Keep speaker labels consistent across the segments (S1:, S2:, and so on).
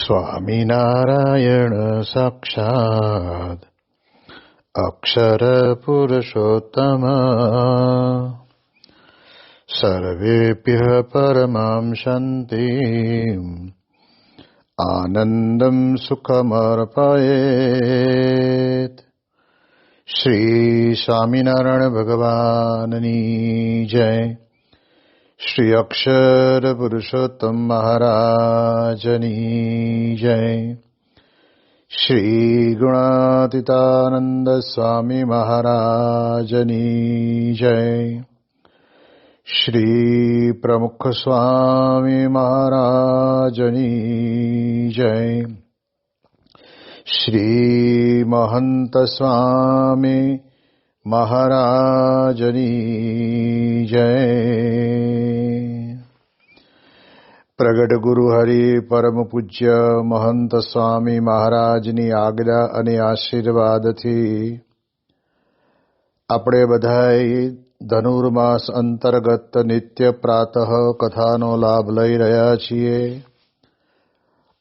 S1: સ્વામિનારાયણ સાક્ષાત્ અક્ષર પુરુષોત્તમ સર્વેભ્યઃ પરમાં શાંતિં આનંદં સુખમર્પયેત. શ્રી સ્વામિનારાયણ ભગવાનની જય. શ્રી અક્ષર પુરુષોત્તમ મહારાજની જય. શ્રી ગુણાતીતાનંદ સ્વામી મહારાજની જય. શ્રી પ્રમુખ સ્વામી મહારાજની જય. શ્રી મહંત સ્વામી મહારાજની જય. પ્રગટ ગુરુ હરિ પરમ પૂજ્ય મહંત સ્વામી મહારાજની આજ્ઞા અને આશીર્વાદથી આપણે બધાય ધનુર્માસ અંતર્ગત નિત્ય પ્રાતઃ કથાનો લાભ લઈ રહ્યા છીએ.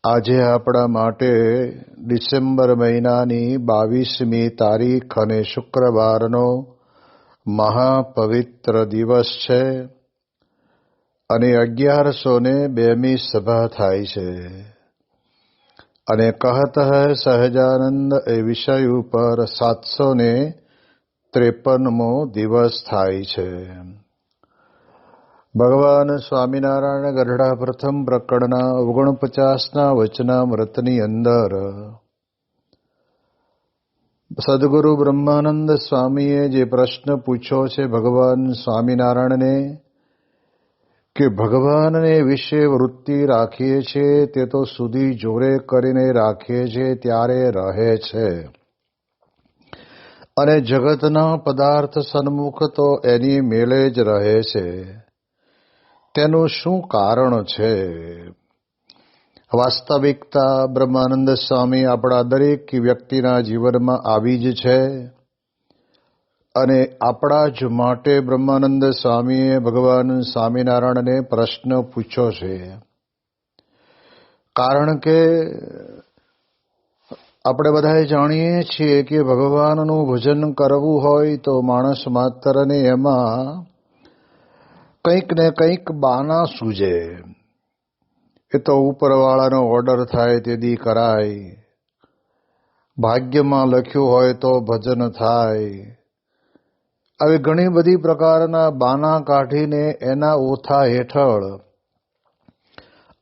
S1: આજે આપણા માટે ડિસેમ્બર મહિનાની 22મી તારીખ અને શુક્રવારનો મહાપવિત્ર દિવસ છે અને 1102મી સભા થાય છે અને કહત હૈ સહજાનંદ એ વિષય ઉપર 753મો દિવસ થાય છે. ભગવાન સ્વામિનારાયણ ગરડા પ્રથમ પ્રકરણના 49ના વચનામૃતની અંદર સદગુરુ બ્રહ્માનંદ સ્વામીએ જે પ્રશ્ન પૂછ્યો છે ભગવાન સ્વામિનારાયણને કે ભગવાનને વિશે વૃત્તિ રાખીએ છીએ તે તો સુધી જોરે કરીને રાખીએ છીએ ત્યારે રહે છે અને જગતના પદાર્થ સન્મુખ તો એની મેળે જ રહે છે. તેનું શું કારણ છે? વાસ્તવિકતા બ્રહ્માનંદ સ્વામી આપણા દરેક વ્યક્તિના જીવનમાં આવી જ છે અને આપણા જ માટે બ્રહ્માનંદ સ્વામીએ ભગવાન સ્વામિનારાયણને પ્રશ્ન પૂછ્યો છે. કારણ કે આપણે બધાએ જાણીએ છીએ કે ભગવાનનું ભજન કરવું હોય તો માણસ માત્રને એમાં કંઈક ને કંઈક બાના સૂજે. એ તો ઉપરવાળાનો ઓર્ડર થાય તેથી કરાય, ભાગ્યમાં લખ્યું હોય તો ભજન થાય. આવી ઘણી બધી પ્રકારના બાના કાઢીને એના ઓથા હેઠળ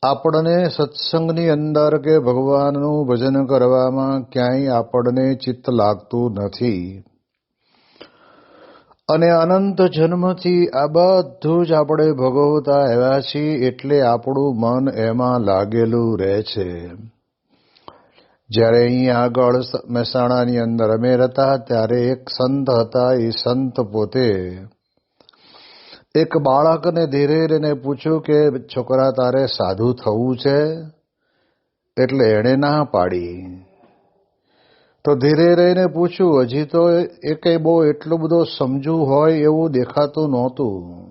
S1: આપણને સત્સંગની અંદર કે ભગવાનનું ભજન કરવામાં ક્યાંય આપણને ચિત્ત લાગતું નથી અને અનંત જન્મથી આ બધું જ આપણે ભોગવતા આવ્યા છીએ એટલે આપણું મન એમાં લાગેલું રહે છે. જ્યારે અહીં આગળ મહેસાણાની અંદર અમે રહેતા ત્યારે એક સંત હતા. એ સંત પોતે એક બાળકને ધીરે રહીને પૂછ્યું કે છોકરા તારે સાધુ થવું છે? એટલે એણે ના પાડી. તો ધીરે રહીને પૂછ્યું, હજી તો એ કંઈ બહુ એટલું બધો સમજુ હોય એવું દેખાતું નહોતું.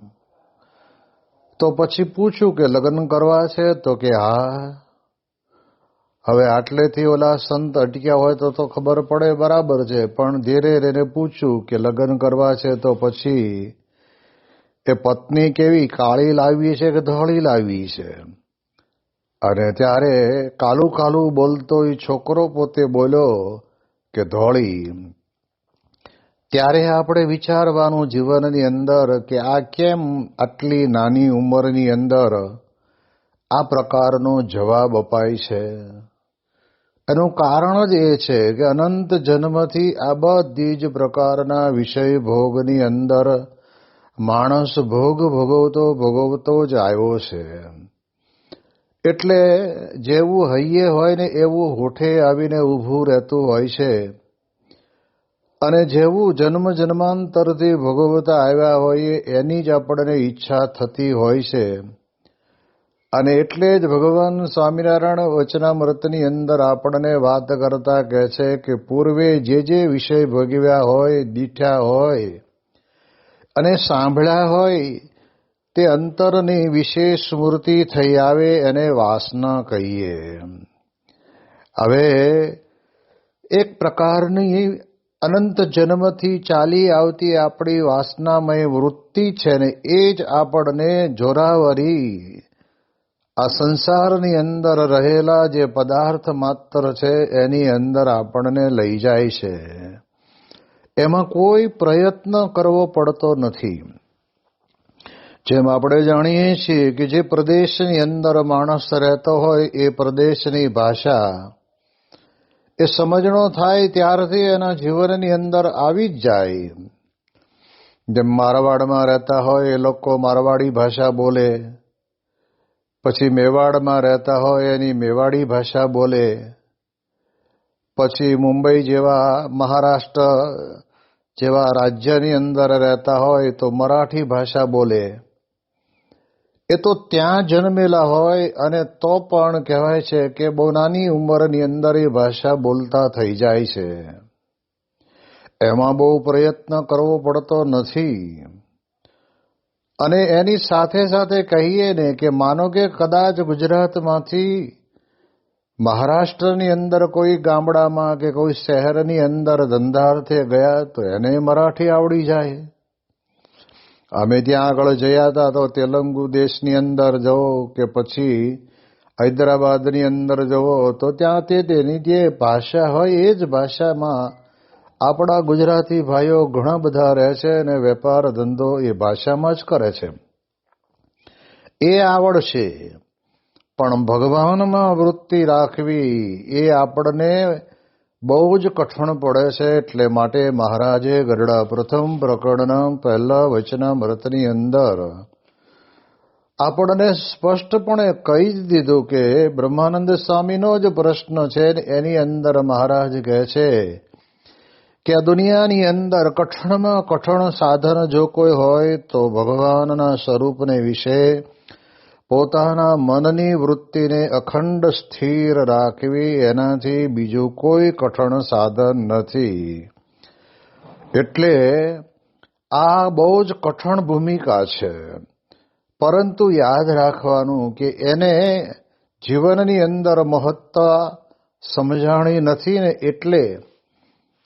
S1: તો પછી પૂછ્યું કે લગ્ન કરવા છે? તો કે હા. હવે આટલેથી ઓલા સંત અટક્યા હોય તો ખબર પડે, બરાબર છે, પણ ધીરે રહીને પૂછ્યું કે લગ્ન કરવા છે તો પછી એ પત્ની કેવી કાળી લાવવી છે કે ધોળી લાવવી છે? અને ત્યારે કાલું કાલું બોલતો એ છોકરો પોતે બોલ્યો કે ધોળી. ત્યારે આપણે વિચારવાનું જીવનની અંદર કે આ કેમ આટલી નાની ઉંમરની અંદર આ પ્રકારનો જવાબ અપાય છે. એનું કારણ જ એ છે કે અનંત જન્મથી આ બધી જ પ્રકારના વિષય ભોગની અંદર માણસ ભોગ ભોગવતો જ આવ્યો છે. એટલે જેવું હૈયે હોય ને એવું હોઠે આવીને ઊભું રહેતું હોય છે અને જેવું જન્મ જન્માંતરથી ભોગવતા આવ્યા હોઈએ એની જ આપણને ઈચ્છા થતી હોય છે. અને એટલે જ ભગવાન સ્વામિનારાયણ વચનામૃતની અંદર આપણને વાત કરતા કહે છે કે પૂર્વે જે વિષય ભોગવ્યા હોય, દીઠ્યા હોય અને સાંભળ્યા હોય તે અંતરની વિશેષ સ્મૃતિ થઈ આવે એને વાસના કહીએ. હવે એક પ્રકારની અનંત જન્મથી ચાલી આવતી આપણી વાસનામય વૃત્તિ છે ને એ જ આપણને જોરાવરી આ સંસારની અંદર રહેલા જે પદાર્થ માત્ર છે એની અંદર આપણને લઈ જાય છે. એમાં કોઈ પ્રયત્ન કરવો પડતો નથી. જેમ આપણે જાણીએ છીએ કે જે પ્રદેશની અંદર માણસ રહેતો હોય એ પ્રદેશની ભાષા એ સમજણો થાય ત્યારથી એના જીવનની અંદર આવી જ જાય. જેમ મારવાડમાં રહેતા હોય એ લોકો મારવાડી ભાષા બોલે, પછી મેવાડમાં રહેતા હોય એની મેવાડી ભાષા બોલે, પછી મુંબઈ જેવા મહારાષ્ટ્ર જેવા રાજ્યની અંદર રહેતા હોય તો મરાઠી ભાષા બોલે. એ તો ત્યાં જન્મેલા હોય અને તો પણ કહેવાય છે કે બહુ નાની ઉંમરની અંદર એ ભાષા બોલતા થઈ જાય છે. એમાં બહુ પ્રયત્ન કરવો પડતો નથી. અને એની સાથે સાથે કહીએ ને કે માનો કે કદાચ ગુજરાતમાંથી મહારાષ્ટ્રની અંદર કોઈ ગામડામાં કે કોઈ શહેરની અંદર ધંધાર્થે ગયા તો એને મરાઠી આવડી જાય. અમે ત્યાં આગળ જયા હતા તો તેલુગુ દેશની અંદર જવો કે પછી હૈદરાબાદની અંદર જવો તો ત્યાં તેની જે ભાષા હોય એ જ ભાષામાં આપણા ગુજરાતી ભાઈઓ ઘણા બધા રહે છે અને વેપાર ધંધો એ ભાષામાં જ કરે છે. એ આવડશે, પણ ભગવાનમાં વૃત્તિ રાખવી એ આપણને બહુ જ કઠણ પડે છે. એટલે માટે મહારાજે ગરડા પ્રથમ પ્રકરણના પહેલા વચનામૃતની અંદર આપણને સ્પષ્ટપણે કહી જ દીધું કે બ્રહ્માનંદ સ્વામીનો જ પ્રશ્ન છે. એની અંદર મહારાજ કહે છે કે આ દુનિયાની અંદર કઠણમાં કઠણ સાધન જો કોઈ હોય તો ભગવાનના સ્વરૂપને વિશે પોતાના મનની વૃત્તિને અખંડ સ્થિર રાખવી, એનાથી બીજું કોઈ કઠણ સાધન નથી. એટલે આ બહુ જ કઠણ ભૂમિકા છે. પરંતુ યાદ રાખવાનું કે એને જીવનની અંદર મહત્તા સમજાણી નથી ને એટલે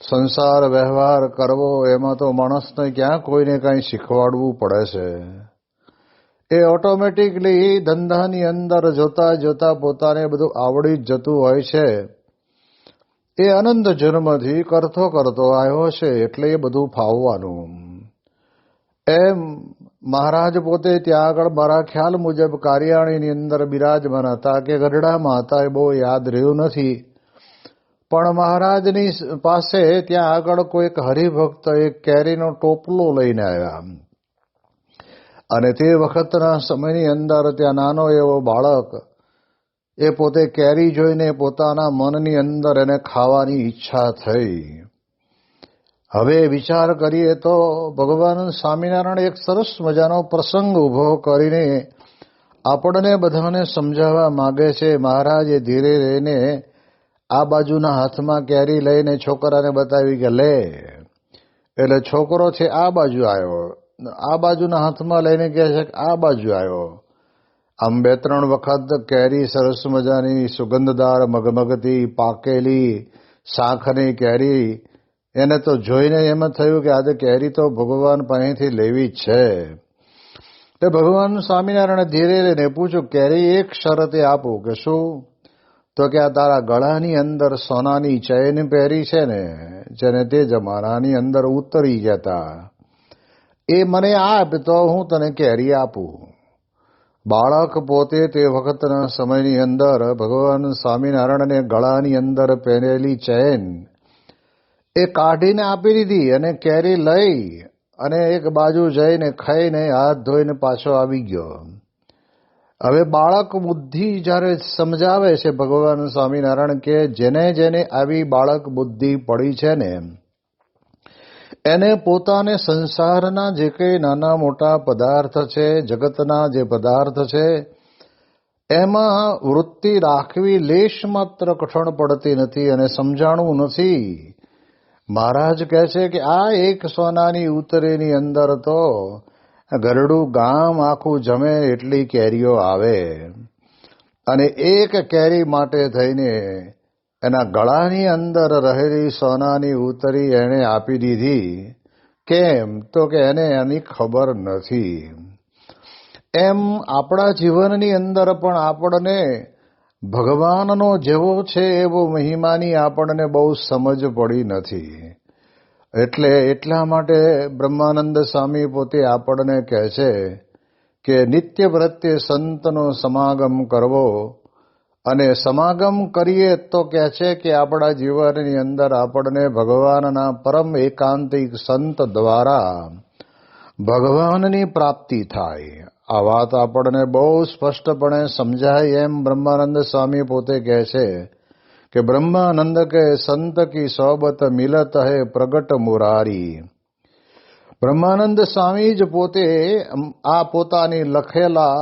S1: સંસાર વ્યવહાર કરવો એમાં તો માણસને ક્યાં કોઈને કાંઈ શીખવાડવું પડે છે. એ ઓટોમેટિકલી ધંધાની અંદર જોતા જોતા પોતાને બધું આવડી જ જતું હોય છે. એ અનંત જન્મથી કરતો આવ્યો છે એટલે એ બધું ફાવવાનું. એમ મહારાજ પોતે ત્યાં આગળ મારા ખ્યાલ મુજબ કારિયાણીની અંદર બિરાજમાન હતા કે ગઢડામાં હતા એ બહુ યાદ રહ્યું નથી. પણ મહારાજની પાસે ત્યાં આગળ કોઈક હરિભક્ત એક કેરીનો ટોપલો લઈને આવ્યા અને તે વખતના સમયની અંદર ત્યાં નાનો એવો બાળક એ પોતે કેરી જોઈને પોતાના મનની અંદર એને ખાવાની ઈચ્છા થઈ. હવે વિચાર કરીએ તો ભગવાન સ્વામિનારાયણ એક સરસ મજાનો પ્રસંગ ઊભો કરીને આપણને બધાને સમજાવવા માગે છે. મહારાજે ધીરે રહીને આ બાજુના હાથમાં કેરી લઈને છોકરાને બતાવી કે લે, એટલે છોકરો છે આ બાજુ આવ્યો, આ બાજુના હાથમાં લઈને કહે છે કે આ બાજુ આવ્યો. આમ 2-3 વખત કેરી સરસ મજાની સુગંધદાર મગમગતી પાકેલી શાખની કેરી એને તો જોઈને એમ થયું કે આજે કેરી તો ભગવાન પાસેથી લેવી જ છે. એટલે ભગવાન સ્વામિનારાયણે ધીરે રહીને પૂછ્યું કેરી એક શરતે આપું કે શું? તો કે આ તારા ગળાની અંદર સોનાની ચેન પહેરી છે ને જેને તે જમાનાની અંદર ઉતરી ગયા હતા એ મને આપ તો હું તને કેરી આપું. બાળક પોતે તે વખતના સમયની અંદર ભગવાન સ્વામિનારાયણને ગળાની અંદર પહેરેલી ચેન એ કાઢીને આપી દીધી અને કેરી લઈ અને એક બાજુ જઈને ખાઈને હાથ ધોઈને પાછો આવી ગયો. હવે બાળક બુદ્ધિ જ્યારે સમજાવે છે ભગવાન સ્વામિનારાયણ કે જેને જેને આવી બાળક બુદ્ધિ પડી છે ને એને પોતાને સંસારના જે કંઈ નાના મોટા પદાર્થ છે, જગતના જે પદાર્થ છે એમાં વૃત્તિ રાખવી લેશ માત્ર કઠણ પડતી નથી અને સમજાણું નથી. મહારાજ કહે છે કે આ એક સોનાની ઉતરીની અંદર તો ગરડું ગામ આખું જમે એટલી કેરીઓ આવે અને એક કેરી માટે થઈને એના ગળાની અંદર રહેલી સોનાની ઉતરી એણે આપી દીધી. કેમ? તો કે એને એની ખબર નથી. એમ આપણા જીવનની અંદર પણ આપણને ભગવાનનો જેવો છે એવો મહિમાની આપણને બહુ સમજ પડી નથી. એટલા માટે બ્રહ્માનંદ સ્વામી પોતે આપણને કહે છે કે નિત્ય પ્રત્યે સંતનો સમાગમ કરવો, અને સમાગમ કરીએ તો કહે છે કે આપણા જીવનની અંદર આપણને ભગવાનના પરમ એકાંતિક સંત દ્વારા ભગવાનની પ્રાપ્તિ થાય. આ વાત આપણને બહુ સ્પષ્ટપણે સમજાય એમ બ્રહ્માનંદ સ્વામી પોતે કહે છે કે બ્રહ્માનંદ કે સંત કી સોબત મિલત હૈ પ્રગટ મુરારી. બ્રહ્માનંદ સ્વામી જ પોતે આ પોતાની લખેલા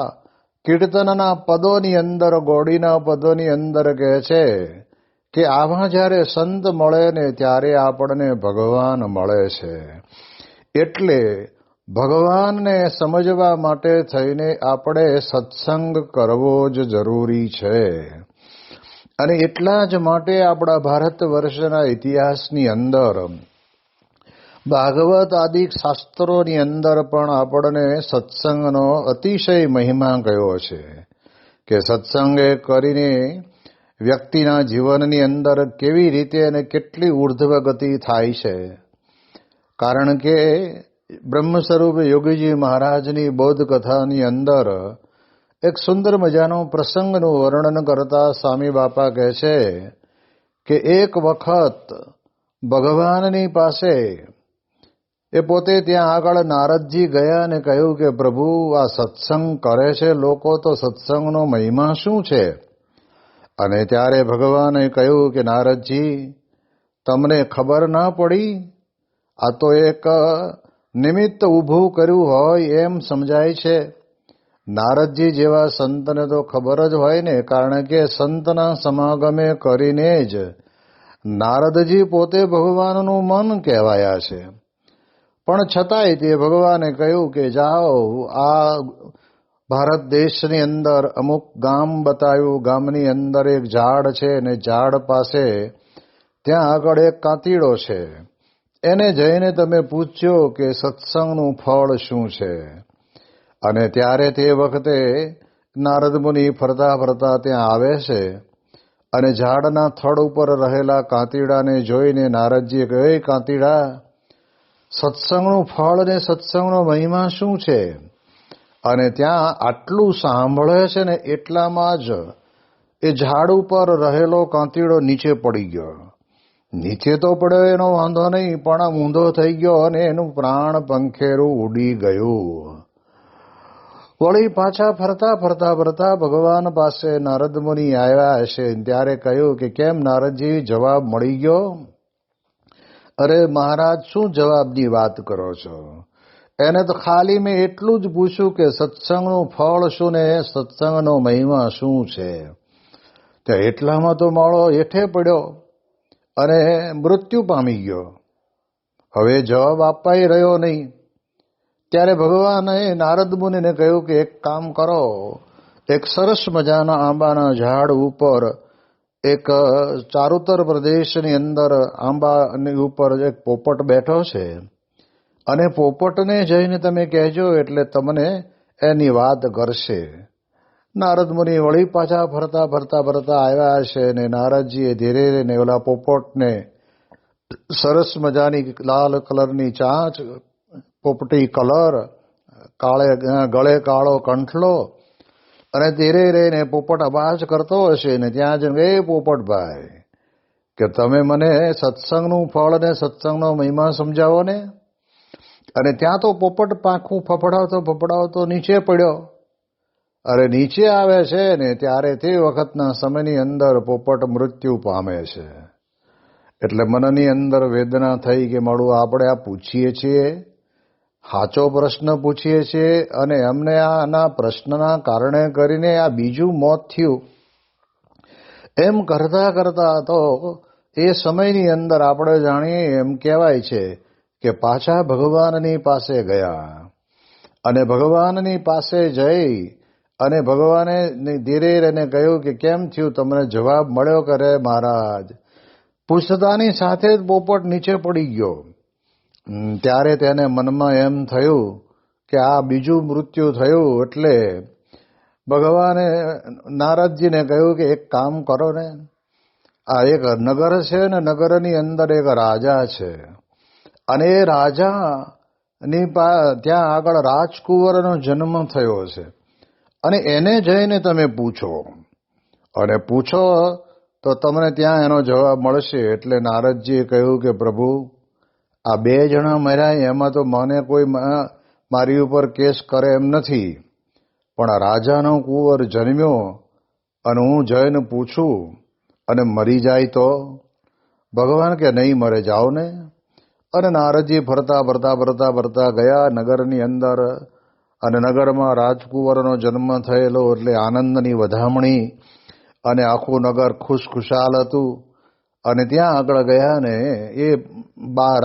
S1: કીર્તનના પદોની અંદર, ગોડીના પદોની અંદર કહે છે કે આવા જ્યારે સંત મળે ને ત્યારે આપણને ભગવાન મળે છે. એટલે ભગવાનને સમજવા માટે થઈને આપણે સત્સંગ કરવો જ જરૂરી છે. અને એટલા જ માટે આપણા ભારત વર્ષના ઇતિહાસની અંદર ભાગવત આદિ શાસ્ત્રોની અંદર પણ આપણને સત્સંગનો અતિશય મહિમા કયો છે કે સત્સંગે કરીને વ્યક્તિના જીવનની અંદર કેવી રીતે અને કેટલી ઉર્ધ્વ ગતિ થાય છે. કારણ કે બ્રહ્મ સ્વરૂપ યોગીજી મહારાજની બોધ કથાની અંદર એક સુંદર મજાનો પ્રસંગનું વર્ણન કરતા સ્વામી બાપા કહે છે કે એક વખત ભગવાનની પાસે એ પોતે ત્યાં આગળ નારદજી ગયા અને કહ્યું કે પ્રભુ, આ સત્સંગ કરે છે લોકો, તો સત્સંગનો મહિમા શું છે? અને ત્યારે ભગવાને કહ્યું કે નારદજી, તમને ખબર ના પડી? આ તો એક નિમિત્ત ઊભું કર્યું હોય એમ સમજાય છે. નારદજી જેવા સંતને તો ખબર જ હોય ને, કારણ કે સંતના સમાગમે કરીને જ નારદજી પોતે ભગવાનનું મન કહેવાયા છે. પણ છતાંય તે ભગવાને કહ્યું કે જાઓ, આ ભારત દેશની અંદર અમુક ગામ બતાવ્યું. ગામની અંદર એક ઝાડ છે અને ઝાડ પાસે ત્યાં આગળ એક કાંતીડો છે. એને જઈને તમે પૂછજો કે સત્સંગનું ફળ શું છે. અને ત્યારે તે વખતે નારદ મુનિ ફરતા ફરતા ત્યાં આવે છે અને ઝાડના થડ ઉપર રહેલા કાંતીડાને જોઈને નારદજીએ કહ્યું, એ કાંતીડા, સત્સંગનું ફળ ને સત્સંગનો મહિમા શું છે? અને ત્યાં આટલું સાંભળે છે ને એટલામાં જ એ ઝાડ ઉપર રહેલો કાંતીડો નીચે પડી ગયો. નીચે તો પડ્યો એનો વાંધો નહીં, પણ આ ઊંધો થઈ ગયો અને એનું પ્રાણ પંખેરું ઉડી ગયું. વળી પાછા ફરતા ફરતા ફરતા ભગવાન પાસે નારદ મુનિ આવ્યા હશે. ત્યારે કહ્યું કે કેમ નારદજી, જવાબ મળી ગયો? અરે મહારાજ, શું જવાબની વાત કરો છો? એને તો ખાલી મેં એટલું જ પૂછ્યું કે સત્સંગનું ફળ શું ને સત્સંગનો મહિમા શું છે. ત્યાં એટલામાં તો માળો હેઠે પડ્યો અને મૃત્યુ પામી ગયો. હવે જવાબ અપાઈ રહ્યો નહીં. ત્યારે ભગવાને નારદ મુનિને કહ્યું કે એક કામ કરો, એક સરસ મજાના આંબાના ઝાડ ઉપર, એક ચારુતર પ્રદેશની અંદર આંબાની ઉપર એક પોપટ બેઠો છે, અને પોપટને જઈને તમે કહેજો એટલે તમને એની વાત કરશે. નારદ મુનિ વળી પાછા ફરતા ફરતા ફરતા આવ્યા હશે અને નારદજીએ ધીરે ધીરે ઓલા પોપટને સરસ મજાની લાલ કલરની ચાંચ, પોપટી કલર, ગળે કાળો કંઠલો, અને ધીરે રહીને પોપટ અવાજ કરતો હશે ને ત્યાં જઈને, એ પોપટભાઈ, કે તમે મને સત્સંગનું ફળ ને સત્સંગનો મહિમા સમજાવો ને. અને ત્યાં તો પોપટ પાંખું ફફડાવતો ફફડાવતો નીચે પડ્યો. અરે નીચે આવે છે ને ત્યારે તે વખતના સમયની અંદર પોપટ મૃત્યુ પામે છે. એટલે મનની અંદર વેદના થઈ કે મળું આપણે આ પૂછીએ છીએ, સાચો પ્રશ્ન પૂછીએ છીએ, અને અમને આના પ્રશ્નના કારણે કરીને આ બીજું મોત થયું. એમ કરતા કરતા તો એ સમયની અંદર આપણે જાણીએ એમ કહેવાય છે કે પાછા ભગવાનની પાસે ગયા. અને ભગવાનની પાસે જઈ અને ભગવાને ધીરે રહીને કહ્યું કે કેમ થયું, તમને જવાબ મળ્યો કરે મહારાજ? પૂછતાની સાથે જ પોપટ નીચે પડી ગયો. ત્યારે તેને મનમાં એમ થયું કે આ બીજું મૃત્યુ થયું. એટલે ભગવાને નારદજીને કહ્યું કે એક કામ કરો ને, આ એક નગર છે ને, નગરની અંદર એક રાજા છે, અને એ રાજાની ત્યાં આગળ રાજકુંવરનો જન્મ થયો છે, અને એને જઈને તમે પૂછો, અને પૂછો તો તમને ત્યાં એનો જવાબ મળશે. એટલે નારદજીએ કહ્યું કે પ્રભુ, આ 2 જણા મર્યા એમાં તો મને કોઈ મારી ઉપર કેસ કરે એમ નથી, પણ આ રાજાનો કુંવર જન્મ્યો અને હું જઈને પૂછું અને મરી જાય તો? ભગવાન કે નહીં મરે, જાઓ ને. અને નારદજી ફરતા ફરતા ફરતા ફરતા ગયા નગરની અંદર, અને નગરમાં રાજકુંવરનો જન્મ થયેલો એટલે આનંદની વધામણી, અને આખું નગર ખુશખુશાલ હતું. અને ત્યાં આગળ ગયા ને એ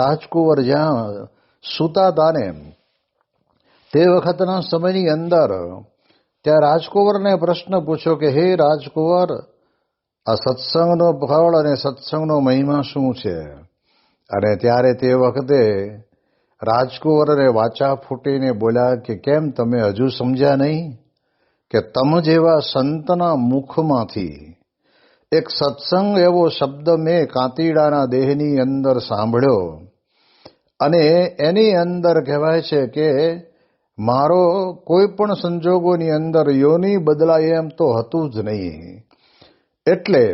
S1: રાજકુંવર જ્યાં સૂતા હતા ને તે વખતના સમયની અંદર ત્યાં રાજકુંવરને પ્રશ્ન પૂછ્યો કે હે રાજકુંવર, આ સત્સંગનો ફળ અને સત્સંગનો મહિમા શું છે? અને ત્યારે તે વખતે રાજકુંવરને વાચા ફૂટીને બોલ્યા કે કેમ તમે હજુ સમજ્યા નહીં કે તમ જેવા સંતના મુખમાંથી એક સત્સંગ એવો શબ્દ મેં કાંતીડાના દેહની અંદર સાંભળ્યો, અને એની અંદર કહેવાય છે કે મારો કોઈ પણ સંજોગોની અંદર યોની બદલાય એમ તો હતું જ નહીં. એટલે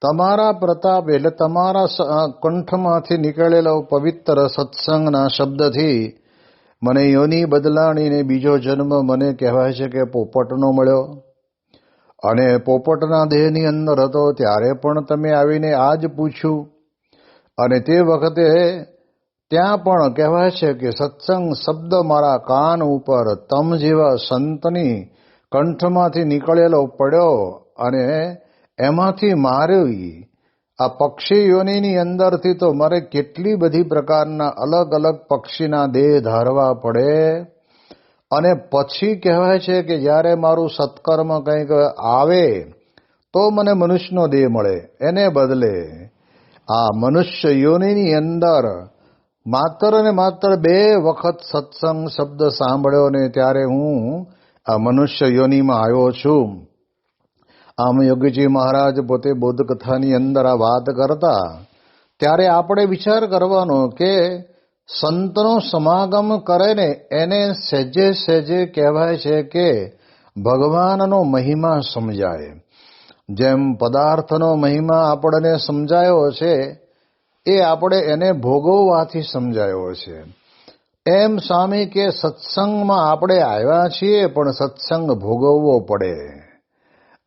S1: તમારા પ્રતાપ, એટલે તમારા કંઠમાંથી નીકળેલો પવિત્ર સત્સંગના શબ્દથી મને યોની બદલાણીને બીજો જન્મ મને કહેવાય છે કે પોપટનો મળ્યો. અને પોપટના દેહની અંદર હતો ત્યારે પણ તમે આવીને આ જ પૂછ્યું, અને તે વખતે ત્યાં પણ કહેવાય છે કે સત્સંગ શબ્દ મારા કાન ઉપર તમ જેવા સંતની કંઠમાંથી નીકળેલો પડ્યો, અને એમાંથી મારી આ પક્ષી યોનિની અંદરથી તો મારે કેટલી બધી પ્રકારના અલગ અલગ પક્ષીના દેહ ધારવા પડે. અને પછી કહેવાય છે કે જ્યારે મારું સત્કર્મ કંઈક આવે તો મને મનુષ્યનો દેહ મળે, એને બદલે આ મનુષ્ય યોનિની અંદર માત્ર ને માત્ર 2 વખત સત્સંગ શબ્દ સાંભળ્યો ને ત્યારે હું આ મનુષ્ય યોનિમાં આવ્યો છું. આમ યોગીજી મહારાજ પોતે બોધકથાની અંદર આ વાત કરતા ત્યારે આપણે વિચાર કરવાનો કે સંતનો સમાગમ કરે ને એને સહેજે સહેજે કહેવાય છે કે ભગવાનનો મહિમા સમજાય. જેમ પદાર્થનો મહિમા આપણને સમજાયો છે એ આપણે એને ભોગવવાથી સમજાયો છે, એમ સ્વામી કે સત્સંગમાં આપણે આવ્યા છીએ પણ સત્સંગ ભોગવવો પડે.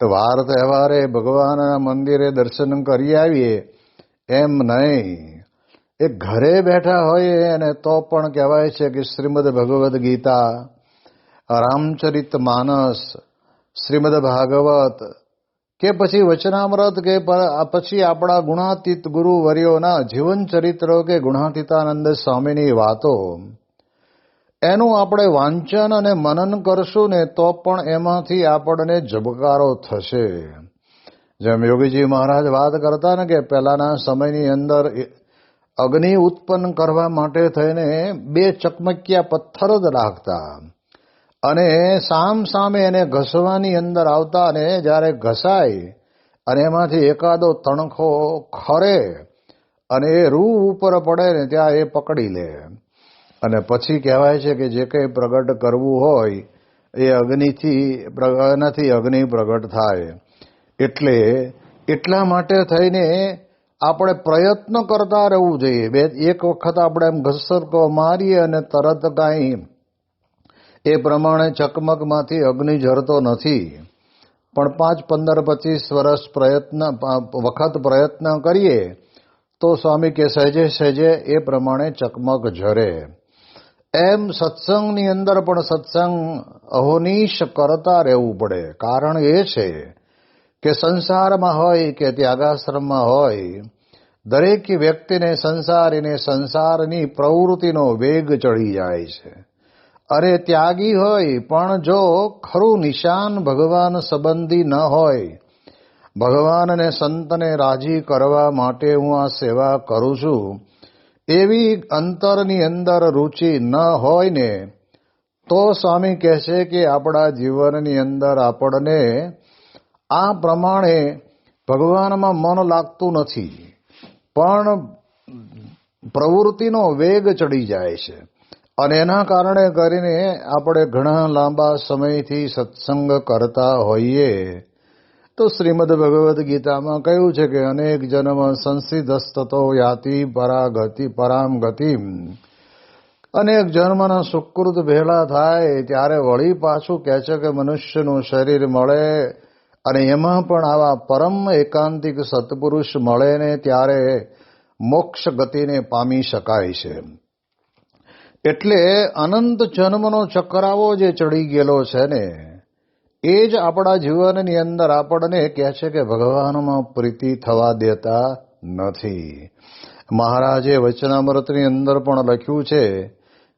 S1: તો વાર તહેવારે ભગવાનના મંદિરે દર્શન કરી આવીએ એમ નહીં, એ ઘરે બેઠા હોઈએ અને તો પણ કહેવાય છે કે શ્રીમદ ભગવદ્ ગીતા, રામચરિત માનસ, શ્રીમદ ભાગવત કે પછી વચનામૃત કે પછી આપણા ગુણાતીત ગુરુવર્યોના જીવન ચરિત્રો કે ગુણાતીતાનંદ સ્વામીની વાતો, એનું આપણે વાંચન અને મનન કરશું ને તો પણ એમાંથી આપણને ઝબકારો થશે. જેમ યોગીજી મહારાજ વાત કરતા ને કે પહેલાના સમયની અંદર અગ્નિ ઉત્પન્ન કરવા માટે થઈને 2 ચકમકિયા પથ્થર જ રાખતા, અને સામે એને ઘસવાની અંદર આવતા, અને જ્યારે ઘસાય અને એમાંથી એકાદો તણખો ખરે અને એ રૂ ઉપર પડે ને ત્યાં એ પકડી લે, અને પછી કહેવાય છે કે જે કંઈ પ્રગટ કરવું હોય એ એનાથી અગ્નિ પ્રગટ થાય. એટલે એટલા માટે થઈને આપણે પ્રયત્ન કરતા રહેવું જોઈએ. એક વખત આપણે એમ ઘસરકો મારીએ અને તરત કાંઈ એ પ્રમાણે ચકમકમાંથી અગ્નિ ઝરતો નથી, પણ 5, 15, 25 વખત પ્રયત્ન કરીએ તો સ્વામી કે સહેજે સહેજે એ પ્રમાણે ચકમક ઝરે. એમ સત્સંગની અંદર પણ સત્સંગ અહોનિશ કરતા રહેવું પડે. કારણ એ છે કે સંસારમાં હોય કે ત્યાગાશ્રમમાં હોય, દરેક વ્યક્તિને સંસારની પ્રવૃત્તિનો વેગ ચડી જાય છે, અરે ત્યાગી હોય પણ જો ખરું નિશાન ભગવાન સંબંધી ન હોય, ભગવાન અને સંતને રાજી કરવા માટે હું આ સેવા કરું છું, એવી અંતરની અંદર રુચિ ન હોય ને, તો સ્વામી કહે છે કે આપણા જીવનની અંદર આપણને આ પ્રમાણે ભગવાનમાં મન લાગતું નથી, પણ પ્રવૃત્તિનો વેગ ચડી જાય છે. અને એના કારણે કરીને આપણે ઘણા લાંબા સમયથી સત્સંગ કરતા હોઈએ તો શ્રીમદ ભગવદ્ ગીતામાં કહ્યું છે કે અનેક જન્મ સંસિદ્ધસ્તતો યાતિ પરામ ગતિમ. અનેક જન્મના સુકૃત ભેળા થાય ત્યારે વળી પાછું કહે છે કે મનુષ્યનું શરીર મળે અને એમાં પણ આવા પરમ એકાંતિક સત્પુરુષ મળે ને ત્યારે મોક્ષ ગતિને પામી શકાય છે. એટલે અનંત જન્મનો ચક્રાવો જે ચડી ગયેલો છે ને, એ જ આપણા જીવનની અંદર આપણને કહે છે કે ભગવાનમાં પ્રીતિ થવા દેતા નથી. મહારાજે વચનામૃતની અંદર પણ લખ્યું છે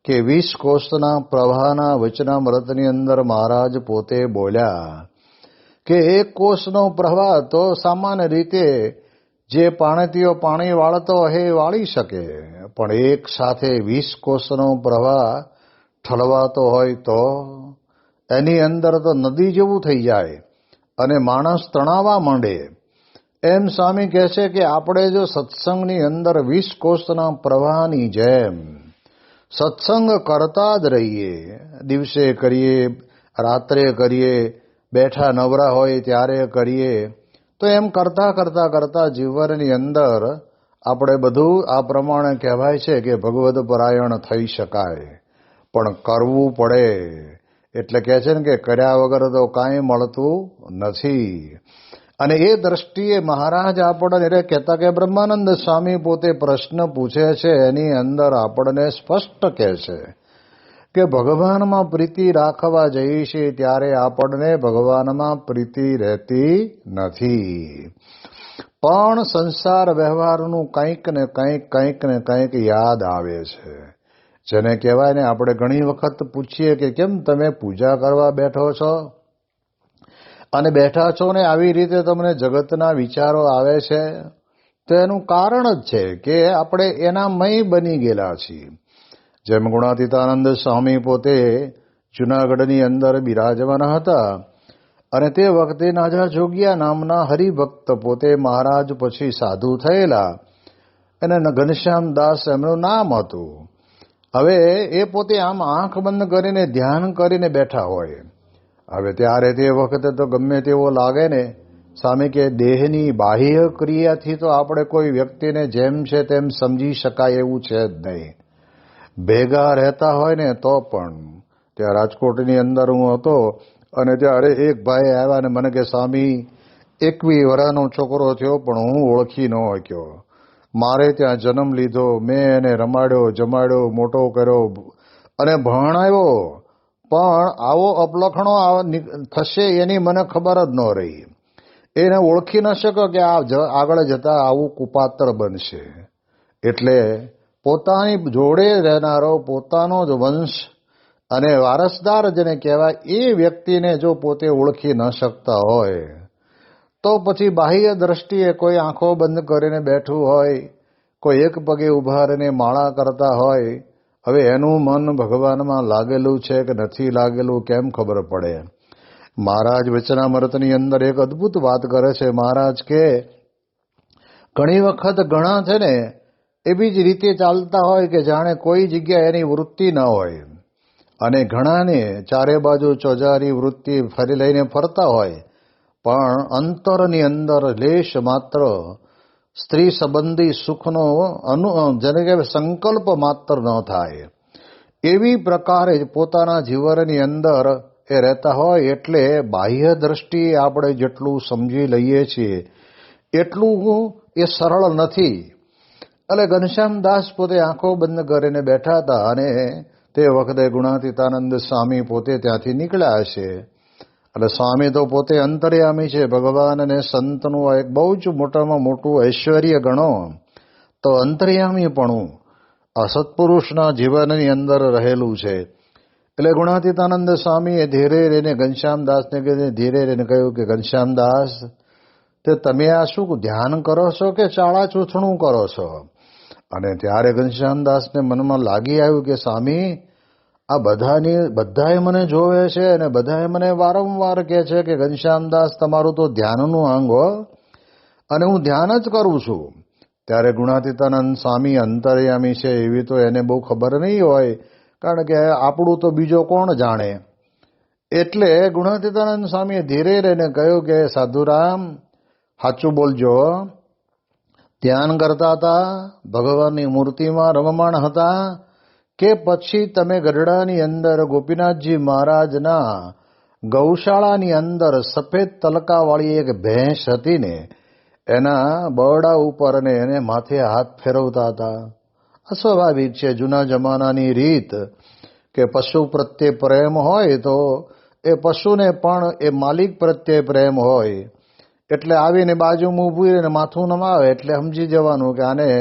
S1: કે 20 કોષના પ્રવાહના વચનામૃતની અંદર મહારાજ પોતે બોલ્યા કે એક કોષનો પ્રવાહ તો સામાન્ય રીતે જે પાણીતીઓ પાણી વાળતો હોય એ વાળી શકે, પણ એક સાથે 20 કોષનો પ્રવાહ ઠલવાતો હોય તો એની અંદર તો નદી જેવું થઈ જાય અને માણસ તણાવા માંડે. એમ સ્વામી કહે છે કે આપણે જો સત્સંગની અંદર 20 કોષના પ્રવાહની જેમ સત્સંગ કરતા જ રહીએ, દિવસે કરીએ, રાત્રે કરીએ, બેઠા નવરા હોય ત્યારે કરીએ, તો એમ કરતા કરતા કરતા જીવનની અંદર આપણે બધું આ પ્રમાણે કહેવાય છે કે ભગવદ પરાયણ થઈ શકાય, પણ કરવું પડે. એટલે કહે છે ને કે કર્યા વગર તો કાંઈ મળતું નથી. અને એ દ્રષ્ટિએ મહારાજ આપણને કહેતા કે બ્રહ્માનંદ સ્વામી પોતે પ્રશ્ન પૂછે છે, એની અંદર આપણને સ્પષ્ટ કહે છે કે ભગવાનમાં પ્રીતિ રાખવા જઈએ છીએ ત્યારે આપણને ભગવાનમાં પ્રીતિ રહેતી નથી, પણ સંસાર વ્યવહારનું કંઈક ને કંઈક યાદ આવે છે. જેને કહેવાય ને, આપણે ઘણી વખત પૂછીએ કે કેમ તમે પૂજા કરવા બેઠો છો અને બેઠા છો ને આવી રીતે તમને જગતના વિચારો આવે છે, તો એનું કારણ જ છે કે આપણે એના મય બની ગયેલા છીએ. જેમ ગુણાતીતાનંદ સ્વામી પોતે જૂનાગઢની અંદર બિરાજમાન હતા અને તે વખતે નાજા જોગિયા નામના હરિભક્ત પોતે મહારાજ પછી સાધુ થયેલા અને ઘનશ્યામદાસ એમનું નામ હતું. હવે એ પોતે આમ આંખ બંધ કરીને ધ્યાન કરીને બેઠા હોય. હવે ત્યારે તે વખતે તો ગમે તેવો લાગે ને, સ્વામી કે દેહની બાહ્ય ક્રિયાથી તો આપણે કોઈ વ્યક્તિને જેમ છે તેમ સમજી શકાય એવું છે જ નહીં. ભેગા રહેતા હોય ને તો પણ. ત્યાં રાજકોટની અંદર હું હતો અને ત્યારે એક ભાઈ આવ્યા ને મને કે સ્વામી 21 વર્ષનો છોકરો થયો પણ હું ઓળખી ન શક્યો. મારે ત્યાં જન્મ લીધો, મેં એને રમાડ્યો જમાડ્યો મોટો કર્યો અને ભણાવ્યો, પણ આવો અપલખણો થશે એની મને ખબર જ ન રહી. એને ઓળખી ન શક્યો કે આ આગળ જતા આવું કુપાત્ર બનશે. એટલે પોતાની જોડે રહેનારો પોતાનો જ વંશ અને વારસદાર જેને કહેવાય એ વ્યક્તિને જો પોતે ઓળખી ન શકતા હોય તો પછી બાહ્ય દ્રષ્ટિએ કોઈ આંખો બંધ કરીને બેઠું હોય, કોઈ એક પગે ઊભા રહીને માળા કરતા હોય, હવે એનું મન ભગવાનમાં લાગેલું છે કે નથી લાગેલું કેમ ખબર પડે? મહારાજ વચનામૃતની અંદર એક અદ્ભુત વાત કરે છે. મહારાજ કે ઘણી વખત ઘણા છે ને એવી જ રીતે ચાલતા હોય કે જાણે કોઈ જગ્યાએ એની વૃત્તિ ન હોય, અને ઘણાને ચારે બાજુ ચોજારી વૃત્તિ ફરી લઈને ફરતા હોય, પણ અંતરની અંદર લેશ માત્ર સ્ત્રી સંબંધી સુખનો જેને કે સંકલ્પ માત્ર ન થાય. એવી પ્રકારે પોતાના જીવનની અંદર એ રહેતા હોય. એટલે બાહ્ય દ્રષ્ટિએ આપણે જેટલું સમજી લઈએ છીએ એટલું એ સરળ નથી. એટલે ઘનશ્યામદાસ પોતે આંખો બંધ કરીને બેઠા હતા અને તે વખતે ગુણાતીતાનંદ સ્વામી પોતે ત્યાંથી નીકળ્યા હશે. એટલે સ્વામી તો પોતે અંતર્યામી છે. ભગવાન અને સંતનું એક બહુ જ મોટામાં મોટું ઐશ્વર્ય ગણો તો અંતર્યામીપણું આ સત્પુરુષના જીવનની અંદર રહેલું છે. એટલે ગુણાતીતાનંદ સ્વામીએ ધીરે રહીને ઘનશ્યામદાસને ધીરે રહીને કહ્યું કે ઘનશ્યામદાસ, તે તમે આ શું ધ્યાન કરો છો કે ચાળા ચૂથણું કરો છો? અને ત્યારે ઘનશ્યામદાસને મનમાં લાગી આવ્યું કે સ્વામી, આ બધાએ મને જોવે છે અને બધાએ મને વારંવાર કહે છે કે ઘનશ્યામદાસ તમારું તો ધ્યાનનું અંગ હો, અને હું ધ્યાન જ કરું છું. ત્યારે ગુણાતીતાનંદ સ્વામી અંતર્યામી છે એવી તો એને બહુ ખબર નહીં હોય, કારણ કે આપણું તો બીજો કોણ જાણે. એટલે ગુણાતીતાનંદ સ્વામીએ ધીરે રહીને કહ્યું કે સાધુરામ, સાચું બોલજો, ધ્યાન કરતા હતા, ભગવાનની મૂર્તિમાં રમમાણ હતા, કે પછી તમે ગઢડાની અંદર ગોપીનાથજી મહારાજના ગૌશાળાની અંદર સફેદ તલકાવાળી એક ભેંસ હતી ને, એના બરડા ઉપર ને એને માથે હાથ ફેરવતા હતા? અસ્વાભાવિક છે, જૂના જમાનાની રીત કે પશુ પ્રત્યે પ્રેમ હોય તો એ પશુને પણ એ માલિક પ્રત્યે પ્રેમ હોય. એટલે આવીને બાજુમાં ઊભું રહીને માથું નમાવે એટલે સમજી જવાનું કે આને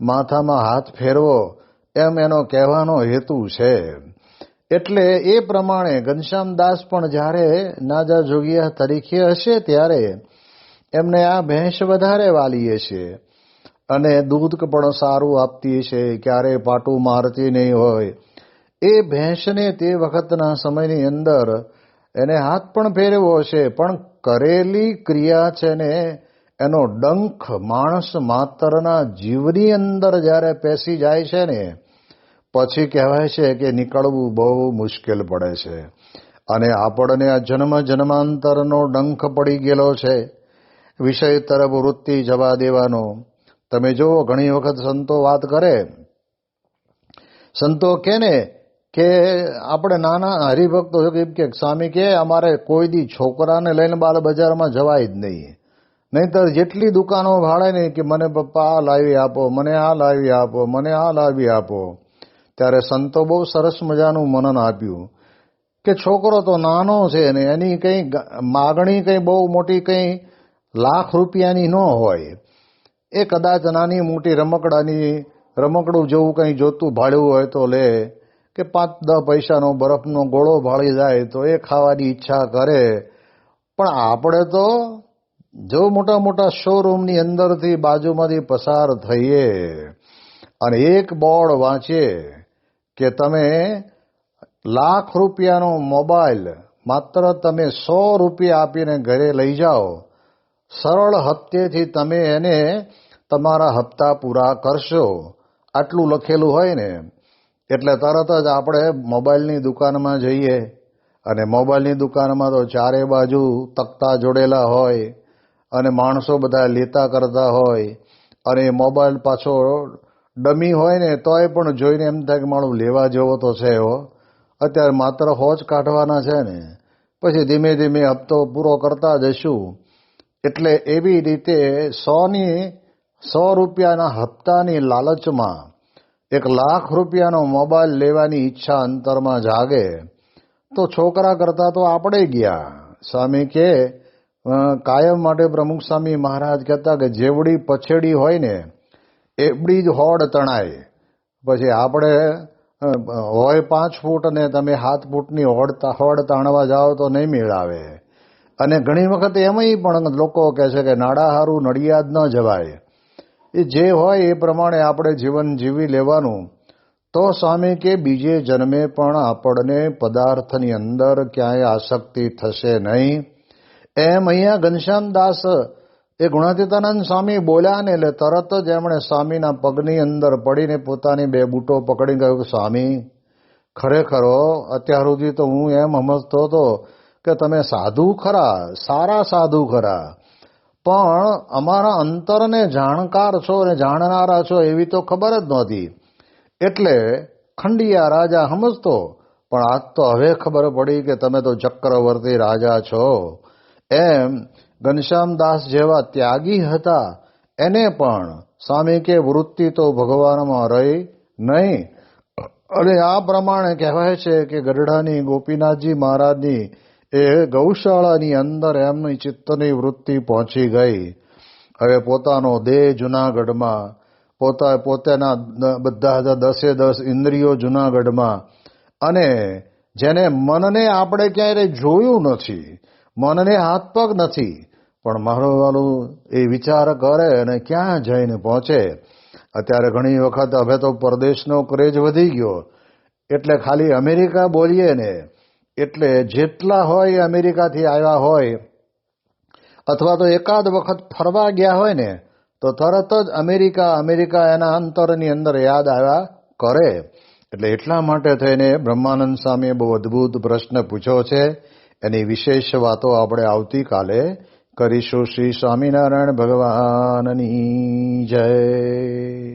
S1: માથામાં હાથ ફેરવો, એમ એનો કહેવાનો હેતુ છે. એટલે એ પ્રમાણે ઘનશ્યામદાસ પણ જ્યારે નાજા જોગિયા તરીકે હશે ત્યારે એમને આ ભેંસ વધારે વાલી હશે અને દૂધ પણ સારું આપતી હશે, ક્યારેય પાટું મારતી નહીં હોય. એ ભેંસને તે વખતના સમયની અંદર એને હાથ પણ ફેરવ્યો હશે, પણ કરેલી ક્રિયા છે ને એનો ડંખ માણસ માત્રના જીવની અંદર જ્યારે પેસી જાય છે ને પછી કહેવાય છે કે નીકળવું બહુ મુશ્કેલ પડે છે. અને આપણને આ જન્મ જન્માંતરનો ડંખ પડી ગયેલો છે, વિષય તરફ વૃત્તિ જવા દેવાનો. તમે જુઓ, ઘણી વખત સંતો વાત કરે, સંતો કે ને કે આપણે નાના હરિભક્તો કે સ્વામી કે અમારે કોઈ દી છોકરાને લઈને બાલ બજારમાં જવાય જ નહીં, નહીંતર જેટલી દુકાનો ભાડે ને કે મને પપ્પા આ લાવી આપો, મને આ લાવી આપો, મને આ લાવી આપો. ત્યારે સંતો બહુ સરસ મજાનું મનન આપ્યું કે છોકરો તો નાનો છે ને એની કંઈ માગણી કંઈ બહુ મોટી કંઈ લાખ રૂપિયાની ન હોય. એ કદાચ નાની મોટી રમકડું જેવું કંઈ જોતું ભાડ્યું હોય તો લે, કે 5-10 પૈસાનો બરફનો ગોળો ભાળી જાય તો એ ખાવાની ઈચ્છા કરે. પણ આપણે તો જો મોટા મોટા શોરૂમની અંદરથી બાજુમાંથી પસાર થઈએ અને એક બોર્ડ વાંચીએ કે તમે લાખ રૂપિયાનો મોબાઈલ માત્ર તમે 100 રૂપિયા આપીને ઘરે લઈ જાઓ, સરળ હપ્તેથી તમે એને તમારા હપ્તા પૂરા કરશો, આટલું લખેલું હોય ને એટલે તરત જ આપણે મોબાઈલની દુકાનમાં જઈએ અને મોબાઈલની દુકાનમાં તો ચારે બાજુ તકતા જોડેલા હોય અને માણસો બધા લેતા કરતા હોય, અને મોબાઈલ પાછો ડમી હોય ને તોય પણ જોઈને એમ થાય કે મારું લેવા જેવો તો છે હો, અત્યારે માત્ર હોજ કાઢવાના છે ને, પછી ધીમે ધીમે હપ્તો પૂરો કરતા જશું. એટલે એવી રીતે 100 રૂપિયાના હપ્તાની લાલચમાં 1 લાખ રૂપિયાનો મોબાઈલ લેવાની ઈચ્છા અંતરમાં જાગે તો છોકરા કરતા તો આપણે ગયા. સ્વામી કે કાયમ માટે પ્રમુખ સ્વામી મહારાજ કહેતા કે જેવડી પછેડી હોય ને એવડી જ હોડ તણાય. પછી આપણે હોય 5 ફૂટ અને તમે 7 ફૂટની હોડ તાણવા જાઓ તો નહીં મેળ આવે. અને ઘણી વખત એમાંય પણ લોકો કહે છે કે નાડા હારું નડિયાદ ન જવાય. એ જે હોય એ પ્રમાણે આપણે જીવન જીવી લેવાનું. તો સ્વામી કે બીજે જન્મે પણ આપણને પદાર્થની અંદર ક્યાંય આસક્તિ થશે નહીં. એમ અહીંયા ઘનશ્યામદાસ એ ગુણાતીતાનંદ સ્વામી બોલ્યા ને એટલે તરત જ એમણે સ્વામીના પગની અંદર પડીને પોતાની 2 બૂટો પકડીને કહ્યું કે સ્વામી, ખરેખરો અત્યાર સુધી તો હું એમ સમજતો હતો કે તમે સાધુ ખરા, સારા સાધુ ખરા, પણ અમારા અંતરને જાણકાર છો અને જાણનારા છો એવી તો ખબર જ નહોતી. એટલે ખંડિયા રાજા સમજતો, પણ આજ તો હવે ખબર પડી કે તમે તો ચક્રવર્તી રાજા છો. એમ ઘનશ્યામદાસ જેવા ત્યાગી હતા એને પણ સ્વામી કે વૃત્તિ તો ભગવાનમાં રહી નહીં. અને આ પ્રમાણે કહેવાય છે કે ગઢડાની ગોપીનાથજી મહારાજની એ ગૌશાળાની અંદર એમની ચિત્તની વૃત્તિ પહોંચી ગઈ. હવે પોતાનો દેહ જૂનાગઢમાં, પોતાના બધા 10 ઇન્દ્રિયો જૂનાગઢમાં, અને જેને મનને આપણે ક્યાંય જોયું નથી, મનને હાથ પગ નથી, પણ મારો વાલું એ વિચાર કરે અને ક્યાં જઈને પહોંચે. અત્યારે ઘણી વખત હવે તો પરદેશનો ક્રેઝ વધી ગયો, એટલે ખાલી અમેરિકા બોલીએ ને એટલે જેટલા હોય અમેરિકાથી આવ્યા હોય અથવા તો એકાદ વખત ફરવા ગયા હોય ને તો તરત જ અમેરિકા અમેરિકા એના અંતરની અંદર યાદ આવ્યા કરે. એટલે એટલા માટે થઈને બ્રહ્માનંદ સ્વામીએ બહુ અદભુત પ્રશ્ન પૂછ્યો છે. એની વિશેષ વાતો આપણે આવતીકાલે કરીશું. શ્રી સ્વામિનારાયણ ભગવાનની જય.